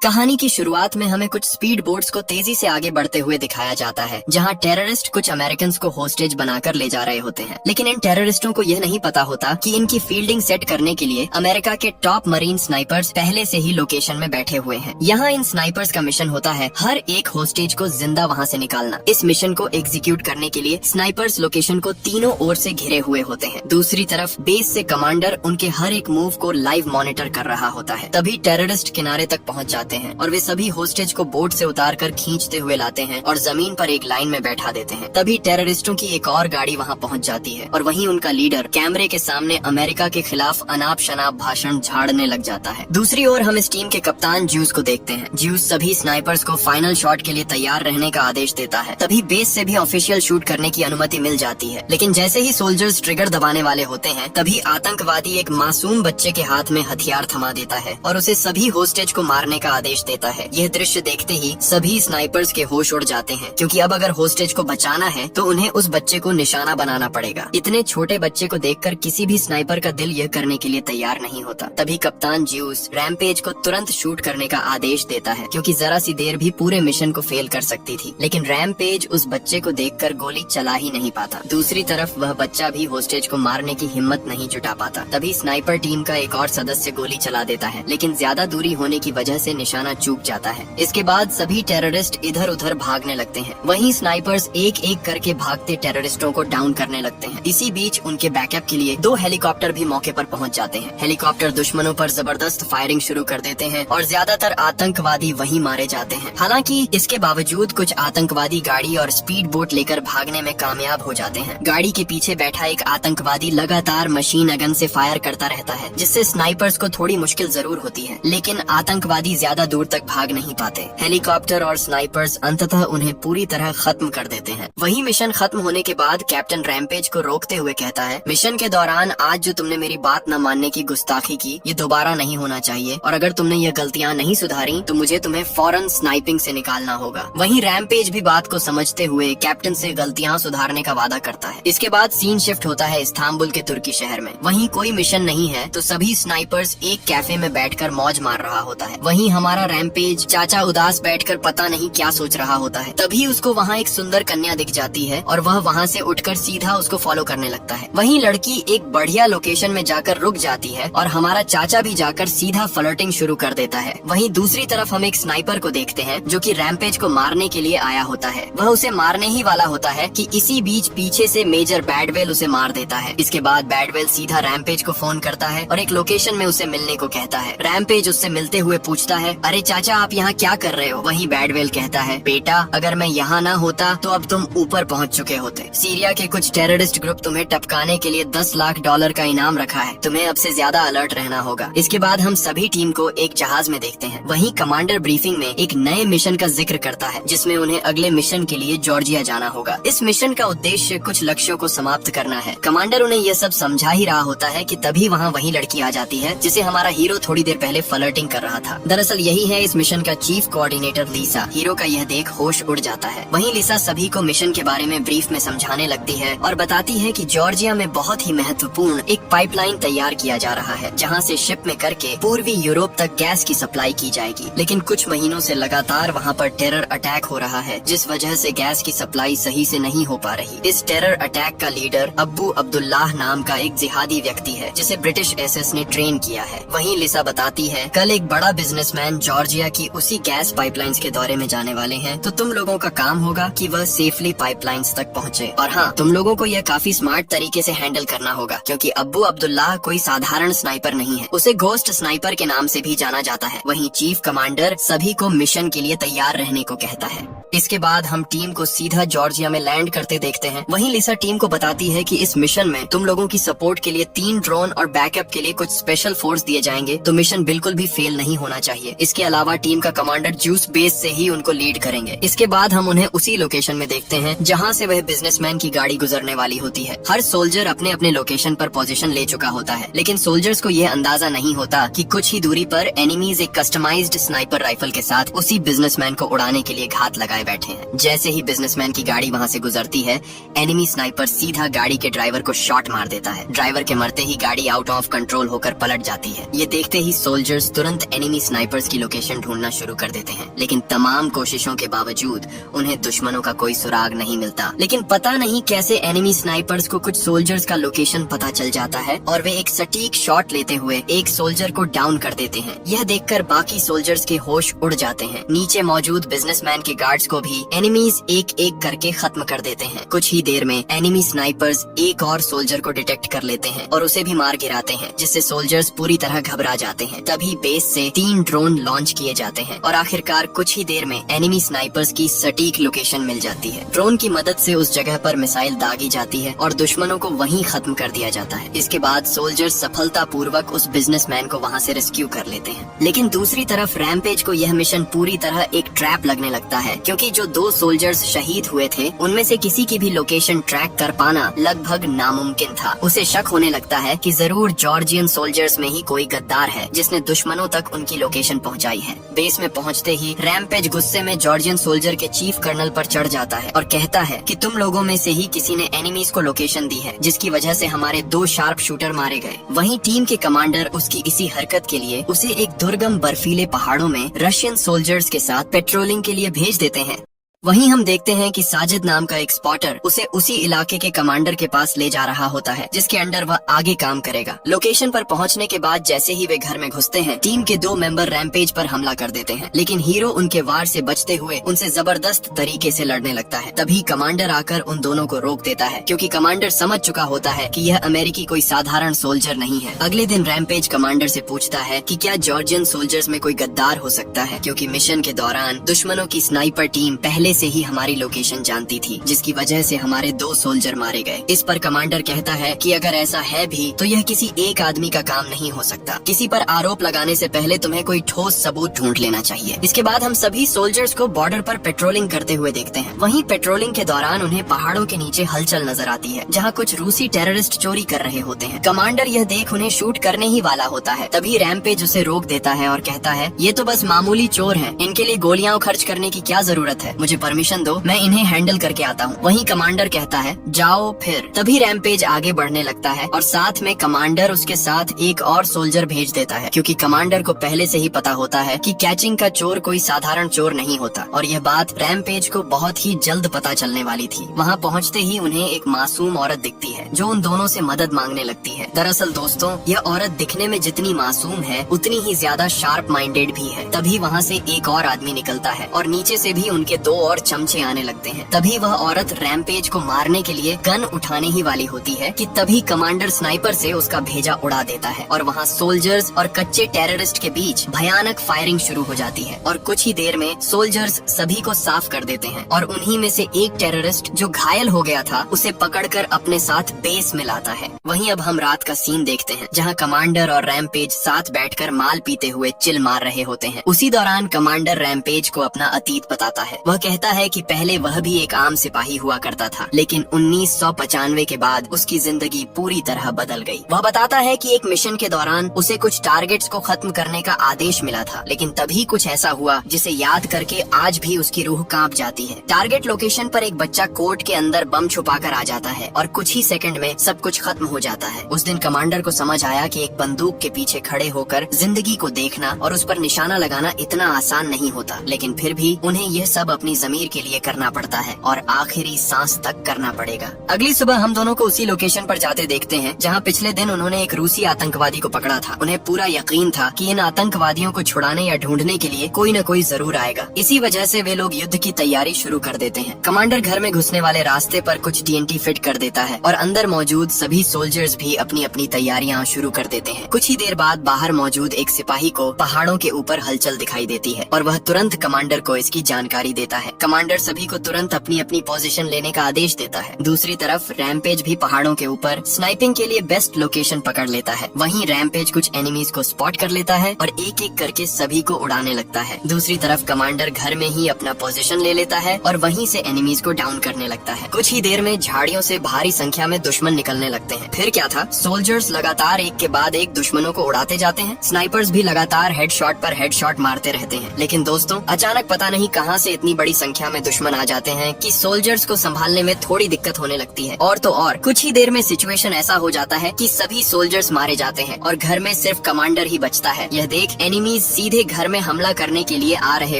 कहानी की शुरुआत में हमें कुछ स्पीड बोट्स को तेजी से आगे बढ़ते हुए दिखाया जाता है, जहां टेररिस्ट कुछ अमेरिकन को होस्टेज बनाकर ले जा रहे होते हैं। लेकिन इन टेररिस्टों को यह नहीं पता होता कि इनकी फील्डिंग सेट करने के लिए अमेरिका के टॉप मरीन स्नाइपर्स पहले से ही लोकेशन में बैठे हुए हैं। यहाँ इन स्नाइपर्स का मिशन होता है हर एक होस्टेज को जिंदा वहाँ से निकालना। इस मिशन को एग्जीक्यूट करने के लिए स्नाइपर्स लोकेशन को तीनों ओर से घिरे हुए होते हैं। दूसरी तरफ बेस से कमांडर उनके हर एक मूव को लाइव मॉनिटर कर रहा होता है। तभी टेररिस्ट किनारे तक पहुँच जाते हैं और वे सभी होस्टेज को बोट से उतारकर खींचते हुए लाते हैं और जमीन पर एक लाइन में बैठा देते हैं। तभी टेररिस्टों की एक और गाड़ी वहां पहुंच जाती है और वहीं उनका लीडर कैमरे के सामने अमेरिका के खिलाफ अनाप शनाप भाषण झाड़ने लग जाता है। दूसरी ओर हम इस टीम के कप्तान ज्यूस को देखते हैं। ज्यूस सभी स्नाइपर्स को फाइनल शॉट के लिए तैयार रहने का आदेश देता है। तभी बेस से भी ऑफिशियल शूट करने की अनुमति मिल जाती है। लेकिन जैसे ही सोल्जर्स ट्रिगर दबाने वाले होते हैं, तभी आतंकवादी एक मासूम बच्चे के हाथ में हथियार थमा देता है और उसे सभी होस्टेज को मारने का आदेश देता है। यह दृश्य देखते ही सभी स्नाइपर्स के होश उड़ जाते हैं, क्योंकि अब अगर होस्टेज को बचाना है तो उन्हें उस बच्चे को निशाना बनाना पड़ेगा। इतने छोटे बच्चे को देखकर किसी भी स्नाइपर का दिल यह करने के लिए तैयार नहीं होता। तभी कप्तान ज्यूस रैम्पेज को तुरंत शूट करने का आदेश देता है, क्योंकि जरा सी देर भी पूरे मिशन को फेल कर सकती थी। लेकिन रैम्पेज उस बच्चे को देखकर गोली चला ही नहीं पाता। दूसरी तरफ वह बच्चा भी होस्टेज को मारने की हिम्मत नहीं जुटा पाता। तभी स्नाइपर टीम का एक और सदस्य गोली चला देता है, लेकिन ज्यादा दूरी होने की वजह से निशाना चूक जाता है। इसके बाद सभी टेररिस्ट इधर उधर भागने लगते हैं। वहीं स्नाइपर्स एक एक करके भागते टेररिस्टों को डाउन करने लगते हैं। इसी बीच उनके बैकअप के लिए 2 हेलीकॉप्टर भी मौके पर पहुंच जाते हैं। हेलीकॉप्टर दुश्मनों पर जबरदस्त फायरिंग शुरू कर देते हैं और ज्यादातर आतंकवादी वहीं मारे जाते हैं। हालांकि इसके बावजूद कुछ आतंकवादी गाड़ी और स्पीड बोट लेकर भागने में कामयाब हो जाते हैं। गाड़ी के पीछे बैठा एक आतंकवादी लगातार मशीन गन से फायर करता रहता है, जिससे स्नाइपर्स को थोड़ी मुश्किल जरूर होती है, लेकिन आतंकवादी ज्यादा दूर तक भाग नहीं पाते। हेलीकॉप्टर और स्नाइपर्स अंततः उन्हें पूरी तरह खत्म कर देते हैं। वही मिशन खत्म होने के बाद कैप्टन रैम्पेज को रोकते हुए कहता है, मिशन के दौरान आज जो तुमने मेरी बात न मानने की गुस्ताखी की, ये दोबारा नहीं होना चाहिए, और अगर तुमने ये गलतियाँ नहीं सुधारी तो मुझे तुम्हें फौरन स्नाइपिंग से निकालना होगा। वहीं रैम्पेज भी बात को समझते हुए कैप्टन से गलतियाँ सुधारने का वादा करता है। इसके बाद सीन शिफ्ट होता है इस्तांबुल के तुर्की शहर में। वहीं कोई मिशन नहीं है तो सभी स्नाइपर्स एक कैफे में बैठकर मौज मार रहा होता है। वहीं हमारा रैम्पेज चाचा उदास बैठकर पता नहीं क्या सोच रहा होता है। तभी उसको वहाँ एक सुंदर कन्या दिख जाती है और वह वहाँ से उठकर सीधा उसको फॉलो करने लगता है। वहीं लड़की एक बढ़िया लोकेशन में जाकर रुक जाती है और हमारा चाचा भी जाकर सीधा फ्लर्टिंग शुरू कर देता है। वहीं दूसरी तरफ हम एक स्नाइपर को देखते हैं जो कि रैम्पेज को मारने के लिए आया होता है। वह उसे मारने ही वाला होता है कि इसी बीच पीछे से मेजर बैडवेल उसे मार देता है। इसके बाद बैडवेल सीधा रैम्पेज को फोन करता है और एक लोकेशन में उसे मिलने को कहता है। रैम्पेज उससे मिलते हुए पूछता है, अरे चाचा आप यहाँ क्या कर रहे हो? वहीं बैडवेल कहता है, बेटा अगर मैं यहाँ ना होता तो अब तुम ऊपर पहुँच चुके होते। सीरिया के कुछ टेररिस्ट ग्रुप तुम्हें टपकाने के लिए $10 लाख का इनाम रखा है। तुम्हें अब से ज्यादा अलर्ट रहना होगा। इसके बाद हम सभी टीम को एक जहाज में देखते हैं। वहीं कमांडर ब्रीफिंग में एक नए मिशन का जिक्र करता है, जिसमें उन्हें अगले मिशन के लिए जॉर्जिया जाना होगा। इस मिशन का उद्देश्य कुछ लक्ष्यों को समाप्त करना है। कमांडर उन्हें यह सब समझा ही रहा होता है कि तभी वहाँ वही लड़की आ जाती है जिसे हमारा हीरो थोड़ी देर पहले फ्लर्टिंग कर रहा था। दरअसल यही है इस मिशन का चीफ कोऑर्डिनेटर लीसा। हीरो का यह देख होश उड़ जाता है। वहीं लीसा सभी को मिशन के बारे में ब्रीफ में समझाने लगती है और बताती है कि जॉर्जिया में बहुत ही महत्वपूर्ण एक पाइपलाइन तैयार किया जा रहा है, जहां से शिप में करके पूर्वी यूरोप तक गैस की सप्लाई की जाएगी। लेकिन कुछ महीनों से लगातार वहां पर टेरर अटैक हो रहा है, जिस वजह से गैस की सप्लाई सही से नहीं हो पा रही। इस टेरर अटैक का लीडर अब्बू अब्दुल्लाह नाम का एक जिहादी व्यक्ति है, जिसे ब्रिटिश एसएस ने ट्रेन किया है। वहीं लिसा बताती है, कल एक बड़ा बिजनेसमैन जॉर्जिया की उसी गैस पाइपलाइंस के दौरे में जाने वाले हैं, तो तुम लोगों का काम होगा कि वह सेफली पाइपलाइंस तक पहुंचे। और हाँ, तुम लोगों को यह काफी स्मार्ट तरीके से हैंडल करना होगा, क्योंकि अब्बू अब्दुल्लाह कोई साधारण स्नाइपर नहीं है। उसे घोस्ट स्नाइपर के नाम से भी जाना जाता है। वहीं चीफ कमांडर सभी को मिशन के लिए तैयार रहने को कहता है। इसके बाद हम टीम को सीधा जॉर्जिया में लैंड करते देखते हैं। वहीं लिसा टीम को बताती है कि इस मिशन में तुम लोगों की सपोर्ट के लिए 3 ड्रोन और बैकअप के लिए कुछ स्पेशल फोर्स दिए जाएंगे, तो मिशन बिल्कुल भी फेल नहीं होना चाहिए। इसके अलावा टीम का कमांडर ज्यूस बेस से ही उनको लीड करेंगे। इसके बाद हम उन्हें उसी लोकेशन में देखते हैं जहाँ से वह बिजनेसमैन की गाड़ी गुजरने वाली होती है। हर सोल्जर अपने अपने लोकेशन पर पोजीशन ले चुका होता है, लेकिन सोल्जर्स को यह अंदाजा नहीं होता कि कुछ ही दूरी पर एनिमीज एक कस्टमाइज्ड स्नाइपर राइफल के साथ उसी बिजनेसमैन को उड़ाने के लिए घात लगाए बैठे हैं। जैसे ही बिजनेसमैन की गाड़ी वहाँ से गुजरती है, एनिमी स्नाइपर सीधा गाड़ी के ड्राइवर को शॉट मार देता है। ड्राइवर के मरते ही गाड़ी आउट ऑफ कंट्रोल होकर पलट जाती है। ये देखते ही सोल्जर्स तुरंत एनिमी स्नाइपर्स की लोकेशन ढूंढना शुरू कर देते हैं, लेकिन तमाम कोशिशों के बावजूद उन्हें दुश्मनों का कोई सुराग नहीं मिलता। लेकिन पता नहीं कैसे एनिमी स्नाइपर्स को कुछ सोल्जर्स का लोकेशन पता चल जाता है और वे एक सटीक शॉट लेते हुए एक सोल्जर को डाउन कर देते हैं। यह देखकर बाकी सोल्जर्स के होश उड़ जाते हैं। नीचे मौजूद बिजनेसमैन के गार्ड्स को भी एनिमीज एक एक करके खत्म कर देते हैं। कुछ ही देर में एनिमी स्नाइपर्स एक और सोल्जर को डिटेक्ट कर लेते हैं और उसे भी मार गिराते हैं, जिससे सोल्जर्स पूरी तरह घबरा जाते हैं। तभी बेस से 3 ड्रोन लॉन्च किए जाते हैं और आखिरकार कुछ ही देर में एनिमी स्नाइपर्स की सटीक लोकेशन मिल जाती है। ड्रोन की मदद से उस जगह पर मिसाइल दागी जाती है और दुश्मनों को वहीं खत्म कर दिया जाता है। इसके बाद सोल्जर्स सफलतापूर्वक उस बिजनेसमैन को वहां से रेस्क्यू कर लेते हैं। लेकिन दूसरी तरफ रैम्पेज को यह मिशन पूरी तरह एक ट्रैप लगने लगता है, क्योंकि जो 2 सोल्जर्स शहीद हुए थे उनमें से किसी की भी लोकेशन ट्रैक कर पाना लगभग नामुमकिन था। उसे शक होने लगता है कि जरूर जॉर्जियन सोल्जर्स में ही कोई गद्दार है जिसने दुश्मनों तक उनकी लोकेशन पहुंचाई है। बेस में पहुंचते ही रैम्पेज गुस्से में जॉर्जियन सोल्जर के चीफ कर्नल पर चढ़ जाता है और कहता है कि तुम लोगों में से ही किसी ने एनिमीज को लोकेशन दी है, जिसकी वजह से हमारे 2 शार्प शूटर मारे गए। वहीं टीम के कमांडर उसकी इसी हरकत के लिए उसे एक दुर्गम बर्फीले पहाड़ों में रशियन सोल्जर्स के साथ पेट्रोलिंग के लिए भेज देते हैं। वहीं हम देखते हैं कि साजिद नाम का एक स्पॉटर उसे उसी इलाके के कमांडर के पास ले जा रहा होता है, जिसके अंडर वह आगे काम करेगा। लोकेशन पर पहुंचने के बाद जैसे ही वे घर में घुसते हैं, टीम के 2 मेंबर रैम्पेज पर हमला कर देते हैं, लेकिन हीरो उनके वार से बचते हुए उनसे जबरदस्त तरीके से लड़ने लगता है। तभी कमांडर आकर उन दोनों को रोक देता है, क्योंकि कमांडर समझ चुका होता है कि यह अमेरिकी कोई साधारण सोल्जर नहीं है। अगले दिन रैम्पेज कमांडर से पूछता है कि क्या जॉर्जियन सोल्जर्स में कोई गद्दार हो सकता है, क्योंकि मिशन के दौरान दुश्मनों की स्नाइपर टीम पहले से ही हमारी लोकेशन जानती थी, जिसकी वजह से हमारे 2 सोल्जर मारे गए। इस पर कमांडर कहता है कि अगर ऐसा है भी तो यह किसी एक आदमी का काम नहीं हो सकता। किसी पर आरोप लगाने से पहले तुम्हें कोई ठोस सबूत ढूंढ लेना चाहिए। इसके बाद हम सभी सोल्जर्स को बॉर्डर पर पेट्रोलिंग करते हुए देखते हैं। वहीं पेट्रोलिंग के दौरान उन्हें पहाड़ों के नीचे हलचल नजर आती है, जहाँ कुछ रूसी टेररिस्ट चोरी कर रहे होते हैं। कमांडर यह देख उन्हें शूट करने ही वाला होता है, तभी रैम्पेज उसे रोक देता है और कहता है ये तो बस मामूली चोर हैं, इनके लिए गोलियां खर्च करने की क्या जरूरत है, मुझे परमिशन दो, मैं इन्हें हैंडल करके आता हूँ। वहीं कमांडर कहता है जाओ फिर। तभी रैम्पेज आगे बढ़ने लगता है और साथ में कमांडर उसके साथ एक और सोल्जर भेज देता है, क्योंकि कमांडर को पहले से ही पता होता है कि कैचिंग का चोर कोई साधारण चोर नहीं होता, और यह बात रैम्पेज को बहुत ही जल्द पता चलने वाली थी। वहाँ पहुँचते ही उन्हें एक मासूम औरत दिखती है जो उन दोनों से मदद मांगने लगती है। दरअसल दोस्तों, यह औरत दिखने में जितनी मासूम है उतनी ही ज्यादा शार्प माइंडेड भी है। तभी वहाँ से एक और आदमी निकलता है और नीचे से भी उनके 2 और चमचे आने लगते हैं। तभी वह औरत रैम्पेज को मारने के लिए गन उठाने ही वाली होती है कि तभी कमांडर स्नाइपर से उसका भेजा उड़ा देता है और वहाँ सोल्जर्स और कच्चे टेररिस्ट के बीच भयानक फायरिंग शुरू हो जाती है और कुछ ही देर में सोल्जर्स सभी को साफ कर देते हैं और उन्हीं में से एक टेररिस्ट जो घायल हो गया था उसे पकड़कर अपने साथ बेस में लाता है। वहीं अब हम रात का सीन देखते हैं, जहाँ कमांडर और रैम्पेज साथ बैठकर माल पीते हुए चिल मार रहे होते हैं। उसी दौरान कमांडर रैम्पेज को अपना अतीत बताता है। वह कहता है कि पहले वह भी एक आम सिपाही हुआ करता था, लेकिन 1995 के बाद उसकी जिंदगी पूरी तरह बदल गई। वह बताता है कि एक मिशन के दौरान उसे कुछ टारगेट्स को खत्म करने का आदेश मिला था, लेकिन तभी कुछ ऐसा हुआ जिसे याद करके आज भी उसकी रूह कांप जाती है। टारगेट लोकेशन पर एक बच्चा कोर्ट के अंदर बम छुपाकर आ जाता है और कुछ ही सेकंड में सब कुछ खत्म हो जाता है। उस दिन कमांडर को समझ आया कि एक बंदूक के पीछे खड़े होकर जिंदगी को देखना और उस पर निशाना लगाना इतना आसान नहीं होता, लेकिन फिर भी उन्हें यह सब अपनी जमीर के लिए करना पड़ता है और आखिरी सांस तक करना पड़ेगा। अगली सुबह हम दोनों को उसी लोकेशन पर जाते देखते हैं जहां पिछले दिन उन्होंने एक रूसी आतंकवादी को पकड़ा था। उन्हें पूरा यकीन था कि इन आतंकवादियों को छुड़ाने या ढूंढने के लिए कोई न कोई जरूर आएगा। इसी वजह से वे लोग युद्ध की तैयारी शुरू कर देते हैं। कमांडर घर में घुसने वाले रास्ते पर कुछ TNT फिट कर देता है और अंदर मौजूद सभी सोल्जर्स भी अपनी अपनी तैयारियां शुरू कर देते हैं। कुछ ही देर बाद बाहर मौजूद एक सिपाही को पहाड़ों के ऊपर हलचल दिखाई देती है और वह तुरंत कमांडर को इसकी जानकारी देता है। कमांडर सभी को तुरंत अपनी अपनी पोजीशन लेने का आदेश देता है। दूसरी तरफ रैम्पेज भी पहाड़ों के ऊपर स्नाइपिंग के लिए बेस्ट लोकेशन पकड़ लेता है। वहीं रैम्पेज कुछ एनिमीज को स्पॉट कर लेता है और एक एक करके सभी को उड़ाने लगता है। दूसरी तरफ कमांडर घर में ही अपना पोजीशन ले लेता है और वहीं से एनिमीज को डाउन करने लगता है। कुछ ही देर में झाड़ियों से भारी संख्या में दुश्मन निकलने लगते हैं। फिर क्या था, सोल्जर्स लगातार एक के बाद एक दुश्मनों को उड़ाते जाते हैं। स्नाइपर्स भी लगातार हेडशॉट पर हेडशॉट मारते रहते हैं। लेकिन दोस्तों, अचानक पता नहीं कहां से इतनी बड़ी संख्या में दुश्मन आ जाते हैं कि सोल्जर्स को संभालने में थोड़ी दिक्कत होने लगती है। और तो और कुछ ही देर में सिचुएशन ऐसा हो जाता है कि सभी सोल्जर्स मारे जाते हैं और घर में सिर्फ कमांडर ही बचता है। यह देख एनिमीज सीधे घर में हमला करने के लिए आ रहे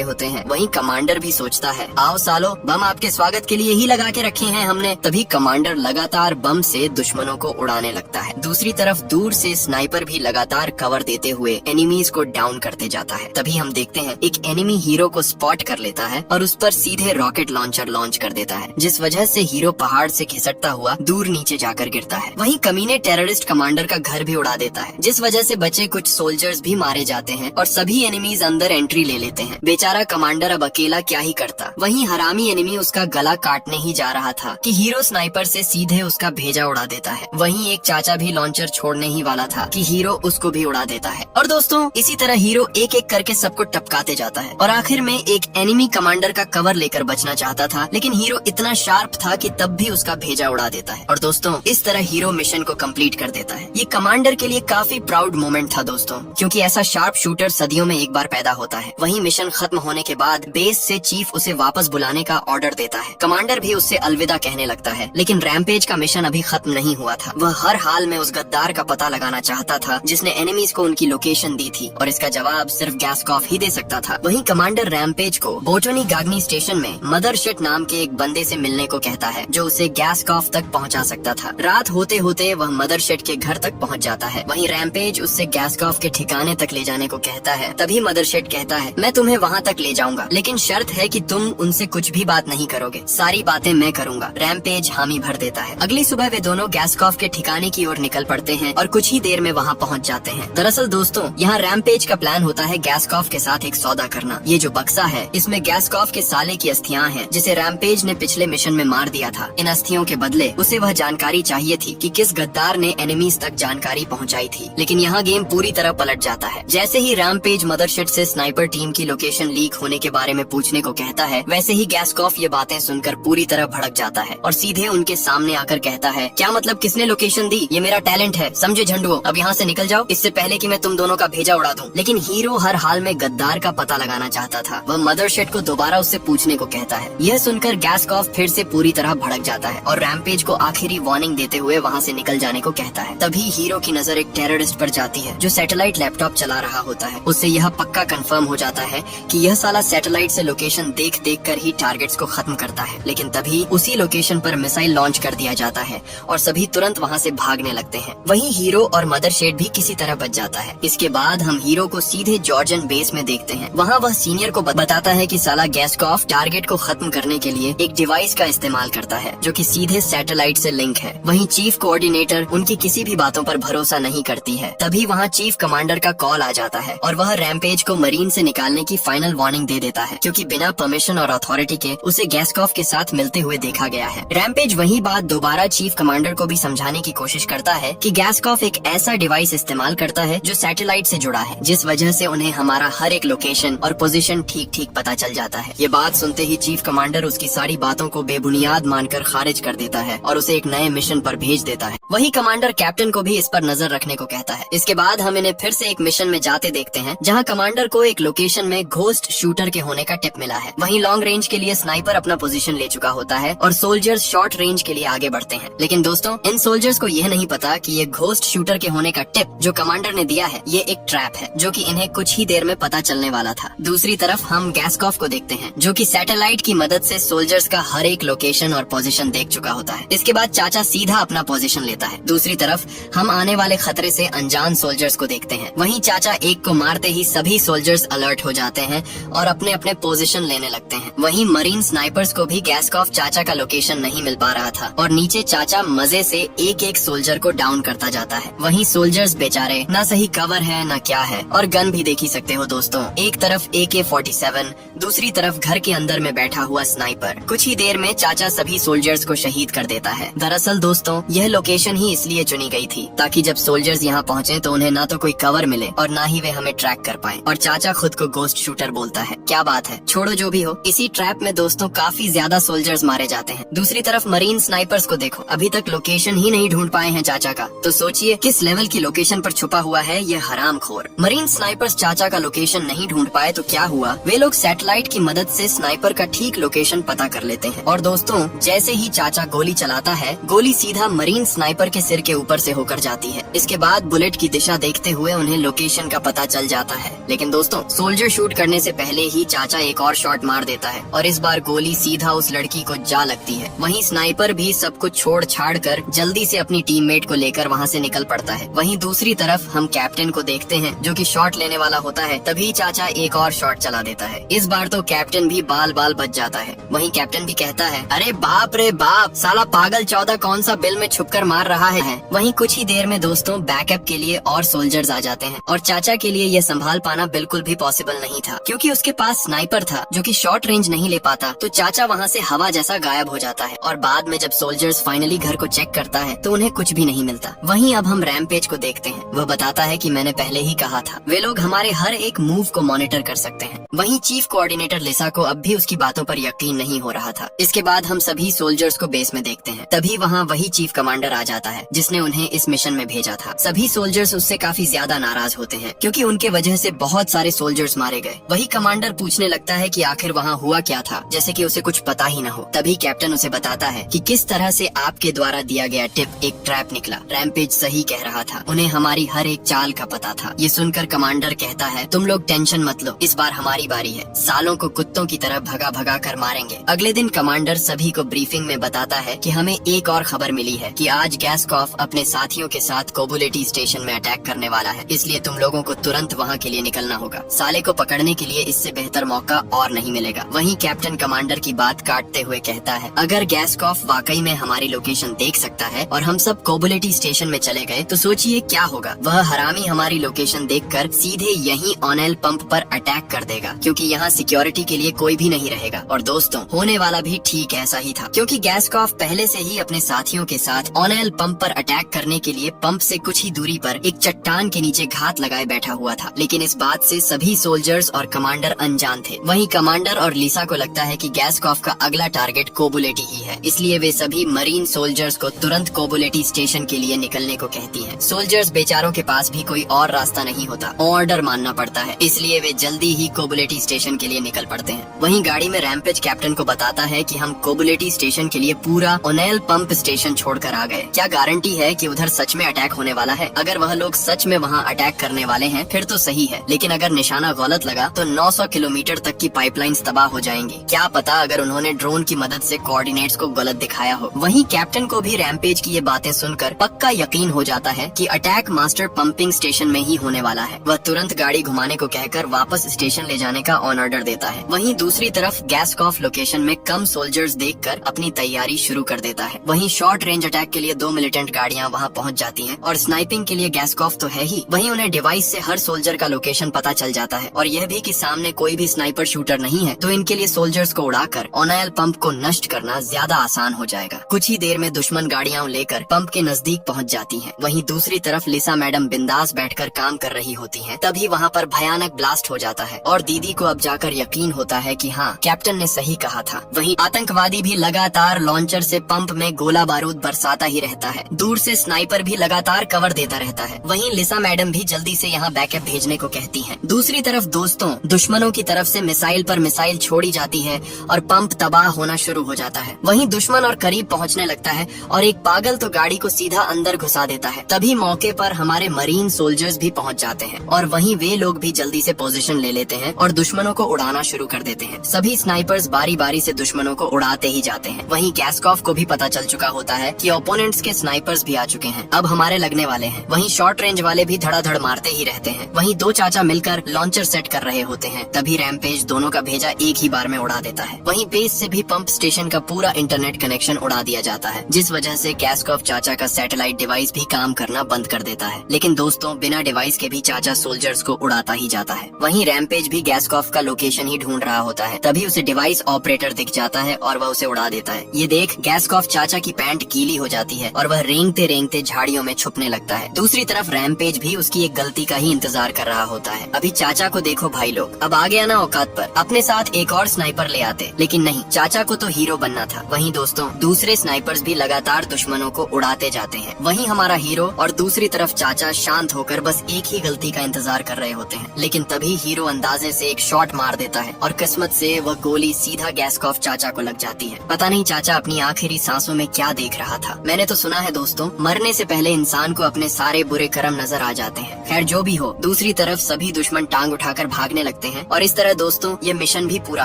होते हैं। वहीं कमांडर भी सोचता है, आओ सालो, बम आपके स्वागत के लिए ही लगा के रखे हैं हमने। तभी कमांडर लगातार बम से दुश्मनों को उड़ाने लगता है। दूसरी तरफ दूर से स्नाइपर भी लगातार कवर देते हुए एनिमीज को डाउन करते जाता है। तभी हम देखते हैं एक एनिमी हीरो को स्पॉट कर लेता है और उस पर सीधे रॉकेट लॉन्चर लॉन्च कर देता है, जिस वजह से हीरो पहाड़ से खिसकता हुआ दूर नीचे जाकर गिरता है। वहीं कमीने टेररिस्ट कमांडर का घर भी उड़ा देता है, जिस वजह से बचे कुछ सोल्जर्स भी मारे जाते हैं और सभी एनिमीज अंदर एंट्री ले लेते हैं। बेचारा कमांडर अब अकेला क्या ही करता। वहीं हरामी एनिमी उसका गला काटने ही जा रहा था कि हीरो स्नाइपर से सीधे उसका भेजा उड़ा देता है। वहीं एक चाचा भी लॉन्चर छोड़ने ही वाला था कि हीरो उसको भी उड़ा देता है। और दोस्तों इसी तरह हीरो एक एक करके सबको टपकाते जाता है और आखिर में एक एनिमी कमांडर का कवर लेकर बचना चाहता था, लेकिन हीरो इतना शार्प था कि तब भी उसका भेजा उड़ा देता है। और दोस्तों इस तरह हीरो मिशन को कंप्लीट कर देता है। ये कमांडर के लिए काफी प्राउड मोमेंट था दोस्तों, क्योंकि ऐसा शार्प शूटर सदियों में एक बार पैदा होता है। वहीं मिशन खत्म होने के बाद बेस से चीफ उसे वापस बुलाने का ऑर्डर देता है। कमांडर भी उससे अलविदा कहने लगता है, लेकिन रैम्पेज का मिशन अभी खत्म नहीं हुआ था। वह हर हाल में उस गद्दार का पता लगाना चाहता था जिसने एनिमीज को उनकी लोकेशन दी थी, और इसका जवाब सिर्फ गैस्कॉफ ही दे सकता था। वहीं कमांडर रैम्पेज को बोटोनी गाग्नी स्टेशन में मदरशिट नाम के एक बंदे से मिलने को कहता है, जो उसे गैस्कॉफ तक पहुंचा सकता था। रात होते होते वह मदरशिट के घर तक पहुंच जाता है। वहीं रैम्पेज उससे गैस्कॉफ के ठिकाने तक ले जाने को कहता है। तभी मदरशिट कहता है, मैं तुम्हें वहां तक ले जाऊंगा, लेकिन शर्त है कि तुम उनसे कुछ भी बात नहीं करोगे, सारी बातें मैं करूंगा। रैम्पेज हामी भर देता है। अगली सुबह वे दोनों गैस्कॉफ के ठिकाने की ओर निकल पड़ते हैं और कुछ ही देर में वहां पहुंच जाते हैं। दरअसल दोस्तों यहाँ रैम्पेज का प्लान होता है गैस्कॉफ के साथ एक सौदा करना। ये जो बक्सा है इसमें गैस्कॉफ के साले की अस्थियां हैं, जिसे रैम्पेज ने पिछले मिशन में मार दिया था। इन अस्थियों के बदले उसे वह जानकारी चाहिए थी कि किस गद्दार ने एनिमीज तक जानकारी पहुंचाई थी। लेकिन यहाँ गेम पूरी तरह पलट जाता है। जैसे ही रैम्पेज मदरशिट से स्नाइपर टीम की लोकेशन लीक होने के बारे में पूछने को कहता है, वैसे ही गैस्कॉफ ये बातें सुनकर पूरी तरह भड़क जाता है और सीधे उनके सामने आकर कहता है, क्या मतलब किसने लोकेशन दी? ये मेरा टैलेंट है, समझे झंडुओ, अब यहाँ से निकल जाओ, इससे पहले कि मैं तुम दोनों का भेजा उड़ा दूं। लेकिन हीरो हर हाल में गद्दार का पता लगाना चाहता था। वह मदरशिट को दोबारा उससे पूछने को कहता है। यह सुनकर गैस्कॉफ फिर से पूरी तरह भड़क जाता है और रैम्पेज को आखिरी वार्निंग देते हुए वहाँ से निकल जाने को कहता है। तभी हीरो की नजर एक टेररिस्ट पर जाती है जो सैटेलाइट लैपटॉप चला रहा होता है। उससे यह पक्का कंफर्म हो जाता है कि यह साला सैटेलाइट से लोकेशन देख देख कर ही टारगेट्स को खत्म करता है। लेकिन तभी उसी लोकेशन पर मिसाइल लॉन्च कर दिया जाता है और सभी तुरंत वहाँ से भागने लगते हैं। वहीं हीरो और मदरशिट भी किसी तरह बच जाता है। इसके बाद हम हीरो को सीधे जॉर्जियन बेस में देखते हैं। वहाँ वह सीनियर को बताता है कि साला गैस्कॉफ टारगेट को खत्म करने के लिए एक डिवाइस का इस्तेमाल करता है जो कि सीधे सैटेलाइट से लिंक है। वहीं चीफ कोऑर्डिनेटर उनकी किसी भी बातों पर भरोसा नहीं करती है। तभी वहाँ चीफ कमांडर का कॉल आ जाता है और वह रैम्पेज को मरीन से निकालने की फाइनल वार्निंग दे देता है, क्योंकि बिना परमिशन और अथॉरिटी के उसे गैस्कॉफ के साथ मिलते हुए देखा गया है। रैम्पेज वही बात दोबारा चीफ कमांडर को भी समझाने की कोशिश करता है कि गैस्कॉफ एक ऐसा डिवाइस इस्तेमाल करता है जो सैटेलाइट से जुड़ा है, जिस वजह से उन्हें हमारा हर एक लोकेशन और पोजीशन ठीक ठीक पता चल जाता है। ये बात सुनते ही चीफ कमांडर उसकी सारी बातों को बेबुनियाद मानकर खारिज कर देता है और उसे एक नए मिशन पर भेज देता है। वही कमांडर कैप्टन को भी इस पर नजर रखने को कहता है। इसके बाद हम इन्हें फिर से एक मिशन में जाते देखते हैं, जहां कमांडर को एक लोकेशन में घोस्ट शूटर के होने का टिप मिला है। वहीं लॉन्ग रेंज के लिए स्नाइपर अपना पोजीशन ले चुका होता है और सोल्जर्स शॉर्ट रेंज के लिए आगे बढ़ते हैं। लेकिन दोस्तों इन सोल्जर्स को यह नहीं पता कि ये घोस्ट शूटर के होने का टिप जो कमांडर ने दिया है, ये एक ट्रैप है जो कि इन्हें कुछ ही देर में पता चलने वाला था। दूसरी तरफ हम गैस्कॉफ को देखते हैं, जो कि सैटेलाइट की मदद से सोल्जर्स का हर एक लोकेशन और पोजीशन देख चुका होता है। इसके बाद चाचा सीधा अपना पोजीशन लेता है। दूसरी तरफ हम आने वाले खतरे से अनजान सोल्जर्स को देखते हैं। वहीं चाचा एक को मारते ही सभी सोल्जर्स अलर्ट हो जाते हैं और अपने अपने पोजीशन लेने लगते हैं। वहीं मरीन स्नाइपर्स को भी गैस्कॉफ चाचा का लोकेशन नहीं मिल पा रहा था और नीचे चाचा मजे से एक एक सोल्जर को डाउन करता जाता है। वहीं सोल्जर्स बेचारे ना सही कवर है ना क्या है, और गन भी देख ही सकते हो दोस्तों। एक तरफ AK-47, दूसरी तरफ घर के अंदर में बैठा हुआ स्नाइपर। कुछ ही देर में चाचा सभी सोल्जर्स को शहीद कर देता है। दरअसल दोस्तों यह लोकेशन ही इसलिए चुनी गई थी ताकि जब सोल्जर्स यहाँ पहुँचे तो उन्हें ना तो कोई कवर मिले और ना ही वे हमें ट्रैक कर पाए। और चाचा खुद को गोस्ट शूटर बोलता है। क्या बात है, छोड़ो जो भी हो। इसी ट्रैप में दोस्तों काफी ज्यादा सोल्जर्स मारे जाते हैं। दूसरी तरफ मरीन स्नाइपर्स को देखो, अभी तक लोकेशन ही नहीं ढूंढ पाए हैं चाचा का। तो सोचिए किस लेवल की लोकेशन पर छुपा हुआ है ये हरामखोर। मरीन स्नाइपर्स चाचा का लोकेशन नहीं ढूंढ पाए तो क्या हुआ, वे लोग सैटेलाइट की मदद से स्नाइपर का ठीक लोकेशन पता कर लेते हैं। और दोस्तों, जैसे ही चाचा गोली चलाता है, गोली सीधा मरीन स्नाइपर के सिर के ऊपर से होकर जाती है। इसके बाद बुलेट की दिशा देखते हुए उन्हें लोकेशन का पता चल जाता है। लेकिन दोस्तों, सोल्जर शूट करने से पहले ही चाचा एक और शॉट मार देता है और इस बार गोली सीधा उस लड़की को जा लगती है। वहीं स्नाइपर भी सब कुछ छोड़ छाड़ कर जल्दी से अपनी टीममेट को लेकर वहाँ से निकल पड़ता है। वहीं दूसरी तरफ हम कैप्टन को देखते हैं जो कि शॉट लेने वाला होता है। तभी चाचा एक और शॉट चला देता है। इस बार तो कैप्टन भी बाल बाल बच जाता है। वहीं कैप्टन भी कहता है, अरे बाप रे बाप, साला पागल 14 कौन सा बिल में छुपकर मार रहा है। वहीं कुछ ही देर में दोस्तों बैकअप के लिए और सोल्जर्स आ जाते हैं और चाचा के लिए यह संभाल पाना बिल्कुल भी पॉसिबल नहीं था, क्योंकि उसके पास स्नाइपर था जो कि शॉर्ट रेंज नहीं ले पाता। तो चाचा वहाँ से हवा जैसा गायब हो जाता है और बाद में जब सोल्जर्स फाइनली घर को चेक करता है तो उन्हें कुछ भी नहीं मिलता। वहीं अब हम रैमपेज को देखते हैं। वह बताता है कि मैंने पहले ही कहा था, वे लोग हमारे हर एक मूव को मॉनिटर कर सकते हैं। वहीं चीफ कोऑर्डिनेटर लिसा को अब भी उसकी बातों पर यकीन नहीं हो रहा था। इसके बाद हम सभी सोल्जर्स को बेस में देखते हैं। तभी वहाँ वही चीफ कमांडर आ जाता है जिसने उन्हें इस मिशन में भेजा था। सभी सोल्जर्स उससे काफी ज्यादा नाराज होते हैं क्योंकि उनके वजह से बहुत सारे सोल्जर्स मारे गए। वही कमांडर पूछने लगता है कि आखिर वहाँ हुआ क्या था, जैसे कि उसे कुछ पता ही न हो। तभी कैप्टन उसे बताता है कि किस तरह से आपके द्वारा दिया गया टिप एक ट्रैप निकला। रैमपेज सही कह रहा था, उन्हें हमारी हर एक चाल का पता था। ये सुनकर कमांडर कहता है, तुम लोग टेंशन मत लो, इस बार हमारी बारी है। सालों को कुत्तों की तरह भगा भगा कर मारेंगे। अगले दिन कमांडर सभी को ब्रीफिंग में बताता है कि हमें एक और खबर मिली है कि आज गैस्कॉफ अपने साथियों के साथ कोबुलेटी स्टेशन में अटैक करने वाला है, इसलिए तुम लोगों को तुरंत वहाँ के लिए निकलना होगा। साले को पकड़ने के लिए इससे बेहतर मौका और नहीं मिलेगा। वहीं कैप्टन कमांडर की बात काटते हुए कहता है, अगर गैस्कॉफ वाकई में हमारी लोकेशन देख सकता है और हम सब कोबुलेटी स्टेशन में चले गए तो सोचिए क्या होगा। वह हरामी हमारी लोकेशन देखकर सीधे यहीं ऑनेल पंप पर अटैक कर देगा, क्योंकि यहाँ सिक्योरिटी के लिए कोई भी नहीं रहेगा। और दोस्तों, होने वाला भी ठीक ऐसा ही था, क्योंकि गैस्कॉफ पहले से ही अपने साथियों के साथ ऑनेल पंप पर अटैक करने के लिए पंप से कुछ ही दूरी पर एक चट्टान के नीचे घात लगाए बैठा हुआ था। लेकिन इस बात से सभी सोल्जर्स और कमांडर अनजान थे। वहीं कमांडर और लिसा को लगता है कि गैस्कॉफ का अगला टारगेट कोबुलेटी ही है, इसलिए वे सभी मरीन सोल्जर्स को तुरंत कोबुलेटी स्टेशन के लिए निकलने को कहती है। सोल्जर्स बेचारों के पास भी कोई और रास्ता नहीं होता, ऑर्डर मानना पड़ता है, इसलिए वे जल्दी ही कोबुलेटी स्टेशन के लिए निकल पड़ते हैं। वहीं गाड़ी में रैमपेज कैप्टन को बताता है कि हम कोबुलेटी स्टेशन के लिए पूरा ओनेल पंप स्टेशन छोड़कर आ गए। क्या गारंटी है कि उधर सच में अटैक होने वाला है? अगर वह लोग सच में वहाँ अटैक करने वाले हैं फिर तो सही है, लेकिन अगर निशाना गलत लगा तो 900 किलोमीटर तक की पाइपलाइंस तबाह हो जाएंगी। क्या पता अगर उन्होंने ड्रोन की मदद से कोऑर्डिनेट्स को गलत दिखाया हो। वहीं कैप्टन को भी रैमपेज की ये बातें सुनकर पक्का यकीन हो जाता है कि अटैक मास्टर पंपिंग स्टेशन में ही होने वाला है। वह तुरंत गाड़ी घुमाने को कहकर वापस स्टेशन ले जाने का ऑन ऑर्डर देता है। वहीं दूसरी तरफ गैस्कॉफ लोकेशन में कम सोल्जर्स देखकर अपनी तैयारी शुरू कर देता है। वहीं शॉर्ट रेंज अटैक के लिए 2 मिलिटेंट गाड़ियां वहां पहुंच जाती हैं और स्नाइपिंग के लिए गैस्कॉफ तो है ही, वहीं उन्हें डिवाइस से हर सोल्जर का लोकेशन पता चल जाता है और यह भी कि सामने कोई भी स्नाइपर शूटर नहीं है, तो इनके लिए सोल्जर्स को उड़ाकर ऑनायल पंप को नष्ट करना ज्यादा आसान हो जाएगा। कुछ ही देर में दुश्मन गाड़ियां लेकर पंप के नजदीक पहुंच जाती हैं। वहीं दूसरी तरफ लिसा मैडम बिंदास बैठकर काम कर रही होती हैं। तभी वहां पर भयानक ब्लास्ट हो जाता है और दीदी को अब जाकर यकीन होता है कि हाँ, कैप्टन ने सही कहा था। वहीं आतंकवादी भी लगातार लॉन्चर से पंप में गोला बारूद बरसाता ही रहता है। दूर से स्नाइपर भी लगातार कवर देता रहता है। वहीं लिसा मैडम भी जल्दी से यहाँ बैकअप भेजने को कहती हैं। दूसरी तरफ दोस्तों, दुश्मनों की तरफ से मिसाइल पर मिसाइल छोड़ी जाती है और पंप तबाह होना शुरू हो जाता है। वहीं दुश्मन और करीब पहुंचने लगता है और एक पागल तो गाड़ी को सीधा अंदर घुसा देता है। तभी मौके पर हमारे मरीन सोल्जर्स भी पहुंच जाते हैं और वहीं वे लोग भी जल्दी से पोजीशन ले लेते हैं और दुश्मनों को उड़ाना शुरू कर देते हैं। सभी स्नाइपर्स बारी बारी से दुश्मनों को उड़ाते ही जाते हैं। वहीं गैस्कॉफ को भी पता चल चुका होता है कि ओपोनेंट्स के स्नाइपर्स भी आ चुके हैं, अब हमारे लगने वाले हैं। वहीं शॉर्ट रेंज वाले भी धड़ाधड़ मारते ही रहते हैं। वहीं 2 चाचा मिलकर लॉन्चर सेट कर रहे होते हैं। तभी रैमपेज दोनों का भेजा एक ही बार में उड़ा देता है। वहीं बेस से भी पंप स्टेशन का पूरा इंटरनेट कनेक्शन उड़ा दिया जाता है, जिस वजह से गैस्कॉफ चाचा का सैटेलाइट डिवाइस भी काम करना बंद कर देता है। लेकिन दोस्तों, बिना डिवाइस के भी चाचा सोल्जर्स को उड़ाता ही जाता है। वहीं रैमपेज भी गैस्कॉफ का लोकेशन ही ढूंढ रहा होता है। तभी उसे डिवाइस ऑपरेटर दिख जाता है और वह उसे उड़ा देता है। ये देख गैस्कॉफ चाचा की पैंट गीली हो जाती है और वह रेंगते रेंगते झाड़ियों में छुपने लगता है। दूसरी तरफ रैमपेज भी उसकी एक गलती का ही इंतजार कर रहा होता है। अभी चाचा को देखो भाई लोग, अब आ गया ना औकात पर, अपने साथ एक और स्नाइपर ले आते। लेकिन नहीं, चाचा को तो हीरो बनना था। वहीं दोस्तों, दूसरे स्नाइपर्स भी लगातार दुश्मनों को उड़ाते जाते हैं। वहीं हमारा हीरो और दूसरी तरफ चाचा शांत होकर बस एक ही गलती का इंतजार कर रहे होते हैं। लेकिन तभी हीरो अंदाजे से एक शॉट मार देता है और किस्मत किस्मत से वह गोली सीधा गैस्कॉफ चाचा को लग जाती है। पता नहीं चाचा अपनी आखिरी सांसों में क्या देख रहा था। मैंने तो सुना है दोस्तों, मरने से पहले इंसान को अपने सारे बुरे कर्म नजर आ जाते हैं। खैर जो भी हो, दूसरी तरफ सभी दुश्मन टांग उठाकर भागने लगते हैं और इस तरह दोस्तों ये मिशन भी पूरा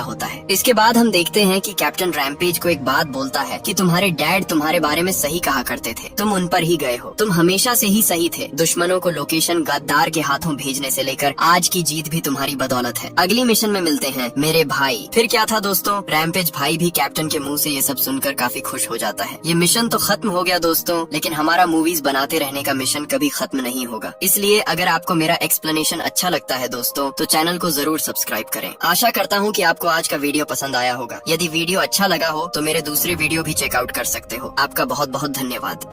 होता है। इसके बाद हम देखते हैं कि कैप्टन रैम्पेज को एक बात बोलता है कि तुम्हारे डैड तुम्हारे बारे में सही कहा करते थे, तुम उन पर ही गए हो, तुम हमेशा से ही सही थे। दुश्मनों को लोकेशन गद्दार के हाथों भेजने से लेकर आज की जीत भी तुम्हारी बदौलत है। अगली मिशन में मिलते हैं मेरे भाई। फिर क्या था दोस्तों, रैम्पेज भाई भी कैप्टन के मुंह से ये सब सुनकर काफी खुश हो जाता है। ये मिशन तो खत्म हो गया दोस्तों, लेकिन हमारा मूवीज बनाते रहने का मिशन कभी खत्म नहीं होगा। इसलिए अगर आपको मेरा एक्सप्लेनेशन अच्छा लगता है दोस्तों, तो चैनल को जरूर सब्सक्राइब करें। आशा करता हूँ कि आपको आज का वीडियो पसंद आया होगा। यदि वीडियो अच्छा लगा हो तो मेरे दूसरे वीडियो भी चेकआउट कर सकते हो। आपका बहुत बहुत धन्यवाद।